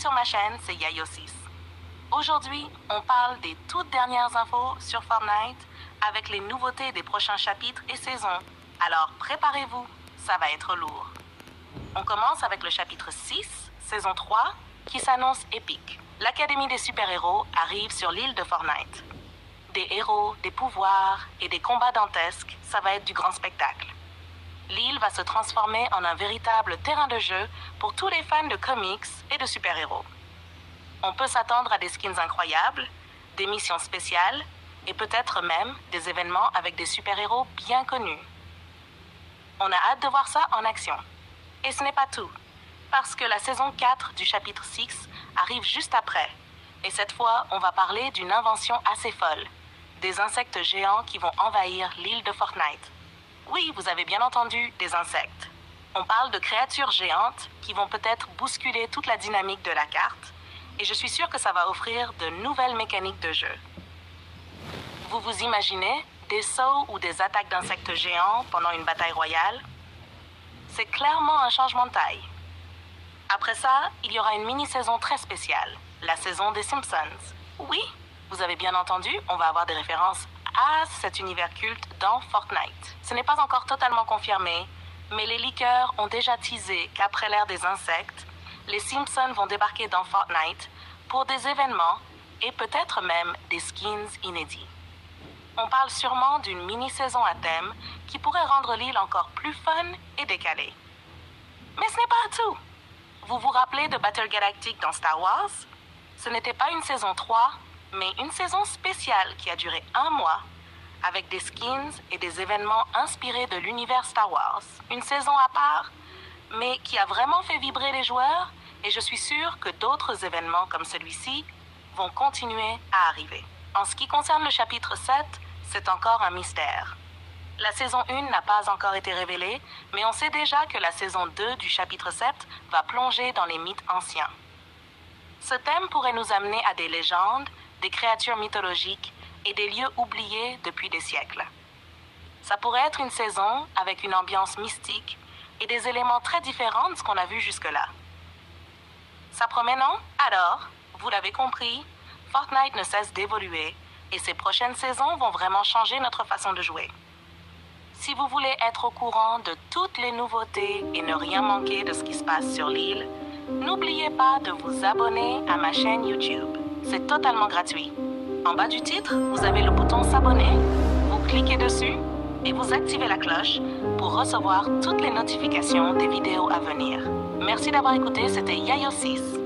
sur ma chaîne, c'est Yayo6. Aujourd'hui, on parle des toutes dernières infos sur Fortnite avec les nouveautés des prochains chapitres et saisons. Alors préparez-vous, ça va être lourd. On commence avec le chapitre 6, saison 3, qui s'annonce épique. L'Académie des super-héros arrive sur l'île de Fortnite. Des héros, des pouvoirs et des combats dantesques, ça va être du grand spectacle. L'île va se transformer en un véritable terrain de jeu pour tous les fans de comics et de super-héros. On peut s'attendre à des skins incroyables, des missions spéciales et peut-être même des événements avec des super-héros bien connus. On a hâte de voir ça en action. Et ce n'est pas tout, parce que la saison 4 du chapitre 6 arrive juste après. Et cette fois, on va parler d'une invention assez folle, des insectes géants qui vont envahir l'île de Fortnite. Oui, vous avez bien entendu, des insectes. On parle de créatures géantes qui vont peut-être bousculer toute la dynamique de la carte, et je suis sûre que ça va offrir de nouvelles mécaniques de jeu. Vous vous imaginez des sauts ou des attaques d'insectes géants pendant une bataille royale? C'est clairement un changement de taille. Après ça, il y aura une mini-saison très spéciale, la saison des Simpsons. Oui, vous avez bien entendu, on va avoir des références à cet univers culte dans Fortnite. Ce n'est pas encore totalement confirmé, mais les leakers ont déjà teasé qu'après l'ère des insectes, les Simpsons vont débarquer dans Fortnite pour des événements et peut-être même des skins inédits. On parle sûrement d'une mini-saison à thème qui pourrait rendre l'île encore plus fun et décalée. Mais ce n'est pas tout. Vous vous rappelez de Battle Galactic dans Star Wars? Ce n'était pas une saison 3, mais une saison spéciale qui a duré 1 mois, avec des skins et des événements inspirés de l'univers Star Wars. Une saison à part, mais qui a vraiment fait vibrer les joueurs, et je suis sûre que d'autres événements comme celui-ci vont continuer à arriver. En ce qui concerne le chapitre 7, c'est encore un mystère. La saison 1 n'a pas encore été révélée, mais on sait déjà que la saison 2 du chapitre 7 va plonger dans les mythes anciens. Ce thème pourrait nous amener à des légendes, des créatures mythologiques et des lieux oubliés depuis des siècles. Ça pourrait être une saison avec une ambiance mystique et des éléments très différents de ce qu'on a vu jusque-là. Ça promet, non? Alors, vous l'avez compris, Fortnite ne cesse d'évoluer et ses prochaines saisons vont vraiment changer notre façon de jouer. Si vous voulez être au courant de toutes les nouveautés et ne rien manquer de ce qui se passe sur l'île, n'oubliez pas de vous abonner à ma chaîne YouTube. C'est totalement gratuit. En bas du titre, vous avez le bouton s'abonner. Vous cliquez dessus et vous activez la cloche pour recevoir toutes les notifications des vidéos à venir. Merci d'avoir écouté, c'était Yayo6.